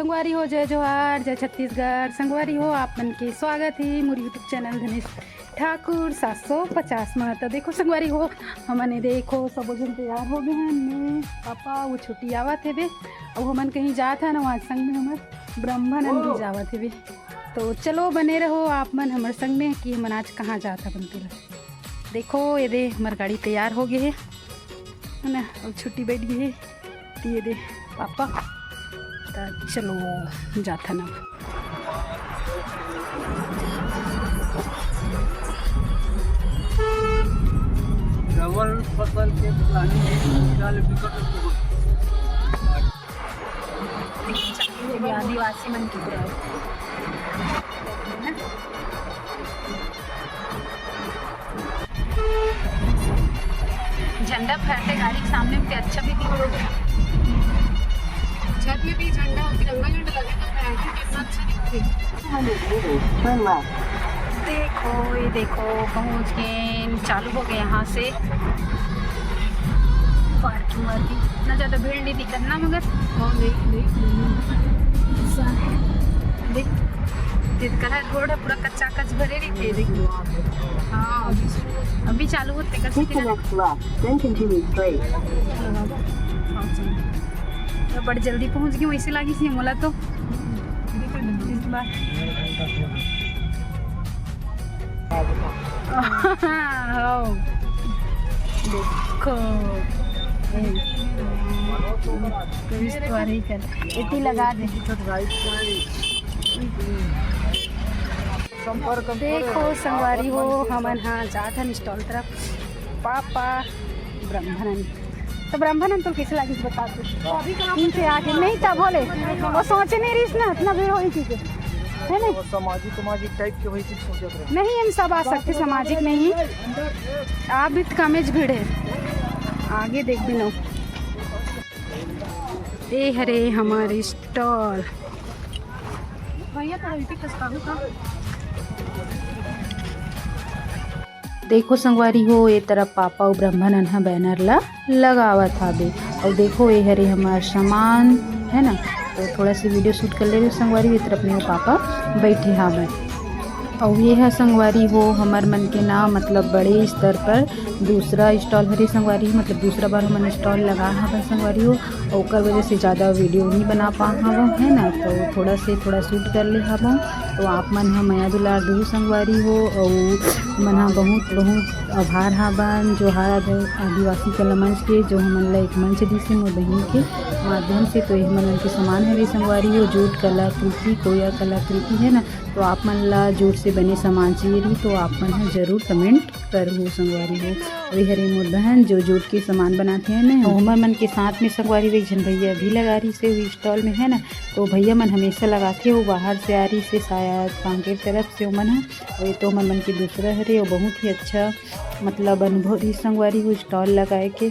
संगवारी हो जय जोहार जय छत्तीसगढ़। संगवारी हो आप मन के स्वागत है मोर यूट्यूब चैनल धनेश ठाकुर 750 में। तो देखो संगवारी हो हमने देखो सब जन तैयार हो गए हैं। मैं पापा वो छुट्टी आवत है बे और हमन कहीं जात है ना वहाँ संग में हमार ब्रह्मानंद भी जावत है बे। तो चलो बने रहो आप मन हमारे संग में कि हमन आज कहाँ जाता बनते ला। देखो ये दे हमार गाड़ी तैयार हो गए है ना और छुट्टी बैठ गई है। तो ये दे पापा तो चलो जाता ना। डबल फसल के प्लानिंग आदिवासी मन की झंडा फहरते गाड़ी के सामने में अच्छा भी दिख रहा है। छत में भी झंडा और तिरंगा झंडा लगे तो फहरते कितना अच्छा दिखते। देखो ये देखो पहुंच गए, चालू हो गए यहाँ से पार्किंग वार्किंग। इतना ज़्यादा भीड़ नहीं दिखत ना मगर देख तिरकला रोड है पूरा कच्चा कच भरे रहते। देखो हाँ अभी चालू होते बड़ी जल्दी पहुंच गई वैसे लगी थी मोला तो इस बार। देखो इतनी लगा दे। देखो संगवारी हो हमन हाँ जात हन स्टॉल तरफ पापा ब्रह्मानंद। तो ब्रह्मानंद तो कैसे लगी बता दो से आके नहीं तब बोले वो सोचे नहीं रही ना इतना भीड़ हुई थी है ना। सामाजिक टाइप के वही सोच रहे नहीं हम सब आ सकते सामाजिक नहीं आप भी कमेज भीड़ है आगे देख भी नो। ए हरे हमारे स्टॉल भैया तो देखो संगवारी हो ये तरफ पापा और ब्रह्मानंद हाँ बैनर ला लगावा था बे। और देखो ये हरे हमारा सामान है ना तो थोड़ा सा वीडियो शूट कर ले रहे संगवारी। ये तरफ में पापा बैठे हाँ बे। और ये है संगवारी हो हमार मन के ना मतलब बड़े स्तर पर दूसरा स्टॉल हरे संगवारी मतलब दूसरा बार हमने स्टॉल लगा हाँ संगवारी हो। और वजह से ज़्यादा वीडियो नहीं बना पा हाँ है ना तो थोड़ा शूट कर ले हाँ। तो आप मन हाँ मया दुलार दू संगवारी हो और मन हाँ बहुत आभार हाँ बन जो आदिवासी कला मंच के जो हमन ला एक मंच दी से मोर बहन के माध्यम से। तो ये मन के समान है संगवारी हो जूट कलाकृति कोया कलाकृति है ना तो आप मन ला जूट से बने सामान चाहिए रही तो आप मन हाँ जरूर कमेंट करो संगवारी हो। वही हरे मोर बहन जो जूट के सामान बनाते हैं ना हमार मन के साथ में संगवारी वही जन भैया भी लगा रही से हुई स्टॉल में है ना। तो भैया मन हमेशा लगाते हो बाहर से आ रही से शायद कांकेर तरफ से मन है वही तो हमार मन के दूसरा हरे और बहुत ही अच्छा मतलब अनुभव रही संगवारी हो स्टॉल लगाए के।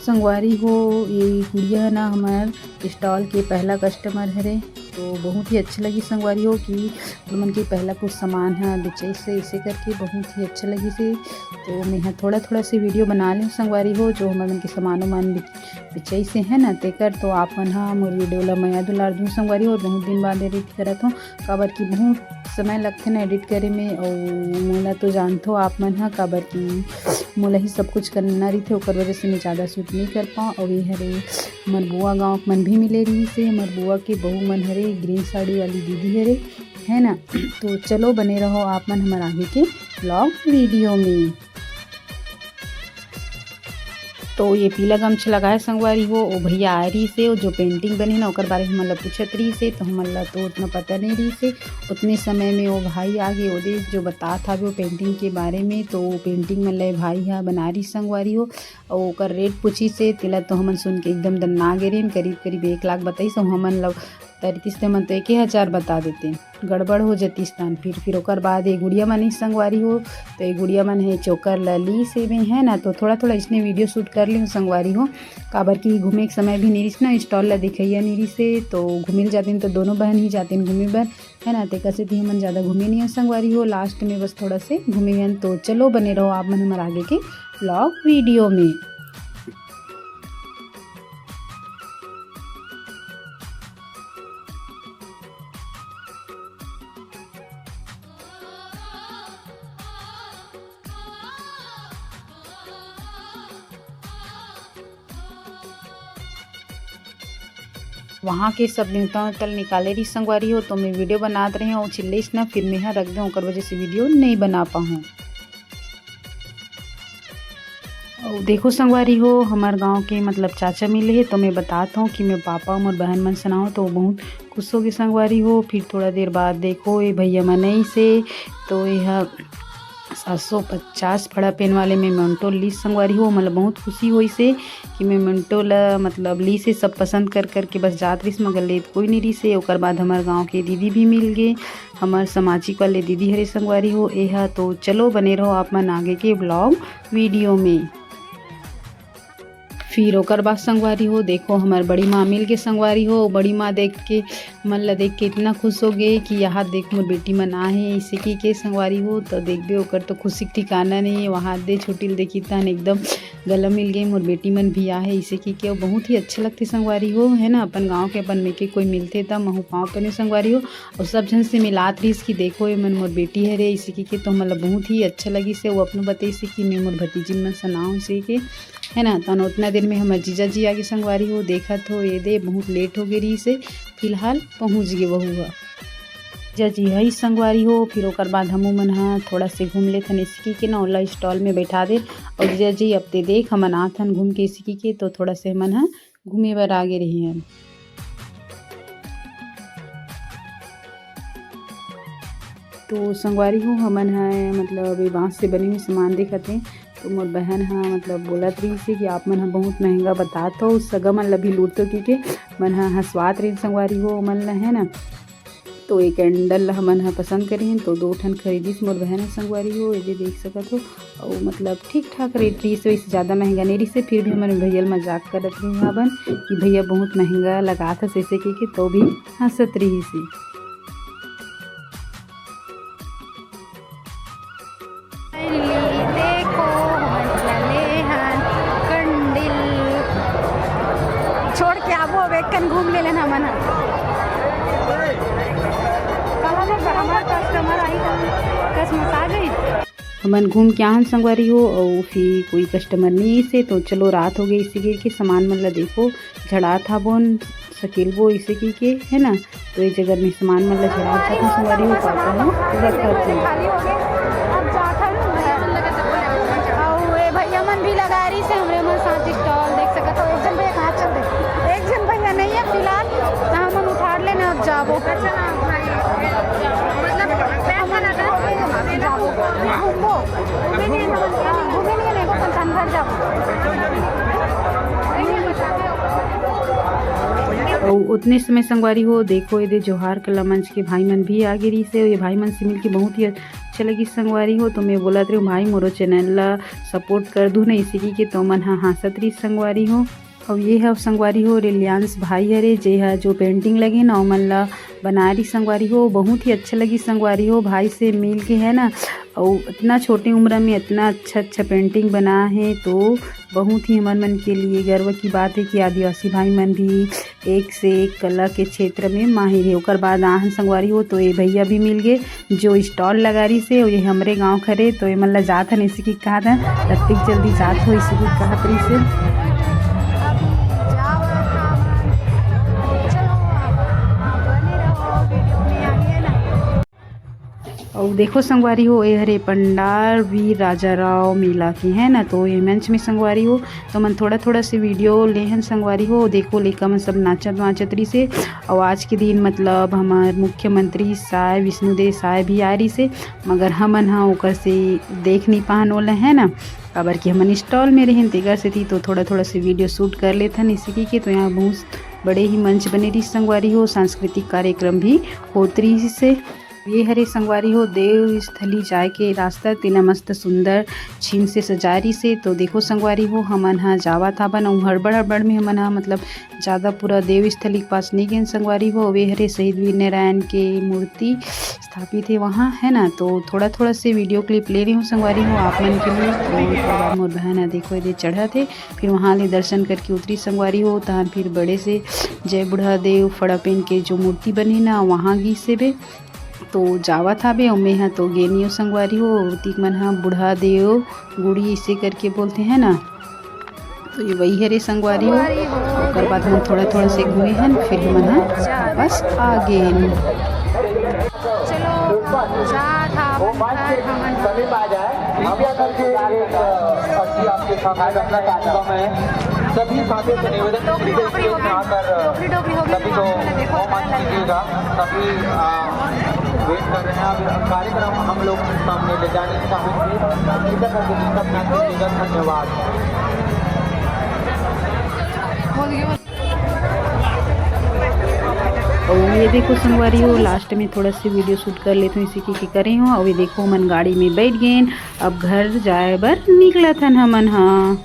संगवारी हो ये गुड़िया ना हमार स्टॉल के पहला कस्टमर हरे तो बहुत ही अच्छी लगी संगवारी हो कि मन के पहला कुछ सामान है बेचे से इसे करके बहुत ही अच्छा लगी से। तो मैं थोड़ा से वीडियो बना लें संगवारी हो जो हमारे मन के सामानों मान बेचे से है ना तेकर। तो आप मन हाँ मोर वीडियो ला मया दुलार दूँ संगवारी हो बहुत दिन बाद एडिट करत हूँ काबर की बहुत समय लगते ना एडिट करे में और मोला तो जानते हो आप मन हाँ काबर की मोला ही सब कुछ करना रही थे और वजह से मैं ज़्यादा शूट नहीं कर पाऊँ। और ये हरे हमार बुआ गाँव मन भी मिले रही से हमार बुआ के बहू मन हरे ग्रीन साड़ी वाली दीदी हरे है ना। तो चलो बने रहो आप मन हमारे आगे के ब्लॉग वीडियो में। तो ये पीला गमछा लगाए संगवारी हो वो भैया आ रही से जो पेंटिंग बनी ना ओकर बारे में हमला पूछत रही से तो हमला तो उतना पता नहीं रही से। उतने समय में वो भाई आगे ओदे जो बता था वो पेंटिंग के बारे में तो वो पेंटिंग में ले भाई हाँ बना रही संगवारी हो और ओकर रेट पूछी से तिला तो हमन सुन के एकदम दन्ना गे रही करीब 1 लाख बताई सो हमन लोग तरीतीस ते मन तो 1000 बता देते, गड़बड़ हो जाती स्थान। फिर ओकर बाद ये गुड़िया मन ही संगवारी हो, तो ये गुड़िया मन है चोकर लली से भी है ना, तो थोड़ा थोड़ा इसने वीडियो शूट कर ली संगवारी हो। काबर की घूमे के समय भी निरिस ना स्टॉल ला दिखैया निरी से, तो घूमिल जातीन तो दोनों बहन ही जातीन घूमे बर है ना। तेका से हमन ज़्यादा घूमे नहीं संगवारी हो, लास्ट में बस थोड़ा से घूमे गए। तो चलो बने रहो आप मन हमारे आगे के ब्लॉग वीडियो में। वहाँ के सब न्यूता तल निकाले रही संगवारी हो, तो मैं वीडियो बनाते रही और चिल्लेस ना फिर मैं यहाँ रख दूँ, और वजह से वीडियो नहीं बना पाऊँ। और देखो संगवारी हो हमारे गांव के मतलब चाचा मिले है, तो मैं बताता हूँ कि मैं पापा और बहन मन सुनाऊँ, तो बहुत खुश हो गई संगवारी हो। फिर थोड़ा देर बाद देखो ये भैया मनई से, तो यह 750 फड़ा पेन वाले में मेमेंटो ली संगवारी हो। मतलब बहुत खुशी हुई से कि मैं मेमेंटो ला मतलब ली से सब पसंद कर के बस जात रही मगर लेत कोई नहीं रही से। ओकर बाद हमारे गांव के दीदी भी मिल गए, हमारे सामाजिक वाले दीदी हरे संगवारी हो एहा। तो चलो बने रहो आप मन आगे के ब्लॉग वीडियो में। फिर ओकर बाद संगवारी हो देखो हमार बड़ी माँ मिल के संगवारी हो। बड़ी माँ देख के मन ला देख के इतना खुश हो गए कि यहाँ देख मोर बेटी मन आ है इसे की के संगवारी हो। तो देख दे ओकर तो खुशी ठिकाना नहीं है, वहाँ दे छोटी देखी तन एकदम गला मिल गई मोर बेटी मन भी आ है इसे की के। बहुत ही अच्छा लगती संगवारी हो है ना। अपन गाँव के अपन में के कोई मिलते तब महू पाँव पने संगवारी हो, और सब जन से मिलात रही कि देखो ये मन मोर बेटी है रे इसे की के। तो मतलब बहुत ही अच्छा लगी से। वो अपने बताई से कि मैं मोर भतीजी मन सुनाऊँ इसे के है ना। तो उतना देर में हमारे जीजा जी आगे संगवारी हो देखा तो ये दे बहुत लेट हो गई रही से, फिलहाल पहुंच गए वह जीजा जी है संगवारी हो। फिर ओकर बाद हमू मन हाँ थोड़ा से घूम ले थन इसकी के ना ओला स्टॉल में बैठा दे। और जीजा जी अब ते देख हमन आथन घूम के इसकी के, तो थोड़ा से हमन हाँ घूमे बर आगे रही हैं। तो संगवारी हो हमन है मतलब ये बाँस से बने हुए सामान देखते हैं। तो मोर बहन हाँ मतलब बोलत रही से कि आप मन हाँ बहुत महंगा बतात हो, सगा मन ला भी लूट तो की के मन हाँ हंसवात रही संगवारी हो मन ला है ना। तो एक कैंडल हमन हाँ पसंद करी हैं, तो 2 ठन खरीदिस मोर बहन संगवारी हो। ये देख सकत हो और मतलब ठीक ठाक रेट रही से, वैसे ज़्यादा महंगा नहीं रही से। फिर भी हमारे भैया मजाक करत रही यहाँ बन कि भैया बहुत महंगा लगा था ऐसे की तो भी हंसत रही से। छोड़ के आबो वेकन घूम ले लेना मन हमारा कस्टमर आई कस्टमर आ गई। हमन घूम के आन संगवारी हो और फिर कोई कस्टमर नहीं से। तो चलो रात हो गई इसी के सामान मन ला देखो झड़ा था बोन सकेलबो इसे की के है ना। तो ये जगह में सामान मन ला झड़ा था संगवारी हो पाता है भैया मन भी लगा रही से हमरे मन साथ स्टॉल देख सकत हो। एक जन भैया कहाँ चल दे, एक जन भैया नहीं है फिलहाल, हम उठाड़ लेना अब जाबो और उतने समय संगवारी हो देखो ये जोहार कला मंच के भाई मन भी आ गिरी से। ये भाई मन से मिल के बहुत ही अच्छा लगी संगवारी हो। तो मैं बोला रही हूँ भाई मोरो चैनल ला सपोर्ट कर दूँ ना इसी की के, तो मन हाँ हंसत रही संगवारी हो। और ये है संगवारी हो रिलायंस भाई हरे जे है जो पेंटिंग लगे ना मन ला बना रही संगवारी हो। बहुत ही अच्छा लगी संगवारी हो भाई से मिल के है ना। और इतना छोटी उम्र में इतना अच्छा पेंटिंग बना है, तो बहुत ही हमारे मन के लिए गर्व की बात है कि आदिवासी भाई मन भी एक से एक कला के क्षेत्र में माहिर है। ओकर बाद आहन संगवारी हो तो ये भैया भी मिल गए जो स्टॉल लगा रही से, ये हमरे गांव खरे। तो ये मन ला जात हन इसी की कहा था तब जल्दी जात हो इसी की कहा रही से। और देखो संगवारी हो ये हरे पंडाल वीर राजा राव मेला के है ना, तो ये मंच में संगवारी हो तो मन थोड़ा थोड़ा से वीडियो लेहन संगवारी हो। देखो लेका मन सब नाचत वाचत रही से। और आज के दिन मतलब हमार मुख्यमंत्री साहब विष्णुदेव साहब भी आ रही से, मगर हमन हाँ ओकर से देख नहीं पान वाला है ना, काबर कि हमन स्टॉल में रहें तेगर से थी, तो थोड़ा थोड़ा से वीडियो शूट कर लेथन इसी के। तो यहाँ बहुत बड़े ही मंच बने रही संगवारी हो, सांस्कृतिक कार्यक्रम भी होत रही से। ये हरे संगवारी हो देव स्थली जाए के रास्ता तेना मस्त सुंदर छीन से सजारी से। तो देखो संगवारी हो हमन हाँ जावा था बन हड़बड़ में हमन हाँ मतलब ज़्यादा पूरा देव स्थली के पास नहीं गए संगवारी हो। वे हरे शहीद वीर नारायण के मूर्ति स्थापित है वहाँ है ना, तो थोड़ा थोड़ा से वीडियो क्लिप ले रही हूँ संगवारी हो आप मन के लिए। तो मोर बहन है देखो ये चढ़ा थे, फिर वहाँ ले दर्शन करके उतरी संगवारी हो। तहन फिर बड़े से जय बुढ़ा देव फड़ा पेन के जो मूर्ति बनी ना वहाँ गी से बे तो जावा था बे उमें हाँ तो गेनियो संगवारी हो तीक मन हाँ बुढ़ा देव गुड़ी इसे करके बोलते हैं ना, तो ये वही हरे संगवारी हो। और बाद में थोड़ा थोड़ा से घूमे हैं, फिर मन हाँ बस आ गए। चलो जा था समीप आ जाए कृपया करके एक अर्जी आपके सामने रखना चाहता हूं मैं। सभी साथियों से निवेदन है कि स्टेज में आकर सभी को सम्मान कीजिएगा। सभी वेट कर रहे हैं, अब कार्यक्रम हम लोग सामने ले जाने का कृपया करके डिस्टर्ब ना कीजिएगा। धन्यवाद। और ये देखो संगवारी हो लास्ट में थोड़ा सी वीडियो शूट कर लेते हैं इसी की करे हो। और ये देखो मन गाड़ी में बैठ गए, अब घर जाए बर निकला था हमन हाँ।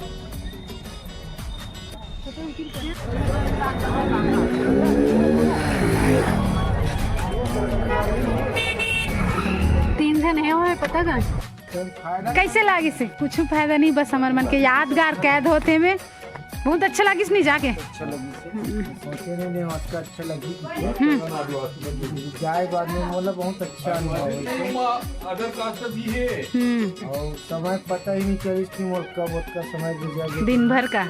तीन जन है वो पता का कैसे लागी से कुछ फायदा नहीं, बस हमारे मन के यादगार कैद होते में बहुत अच्छा लगी नहीं जाके। अच्छा लगी जाए बाद में मतलब बहुत अच्छा अनुभव और समय पता ही नहीं चली थी और कब उसका समय गुजर दिन भर का।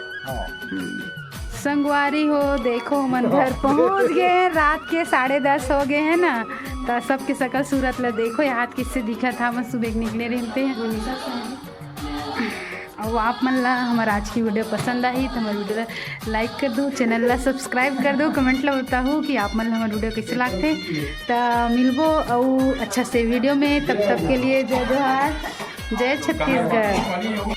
संगवारी हो देखो मन घर पहुंच गए, रात के 10:30 हो गए हैं ना, तो सबके सकल सूरत ला देखो याद किससे दिखा था। हम सुबह निकले रहते हैं। और आप मन ला हमारा आज की वीडियो पसंद आई तो हमारे वीडियो ला लाइक कर दो, चैनल ला सब्सक्राइब कर दो, कमेंट ला बताओ कि आप मन हमारे वीडियो कैसे लगते। तो मिलबो और अच्छा से वीडियो में, तब तक के लिए जय जोहार, जय छत्तीसगढ़।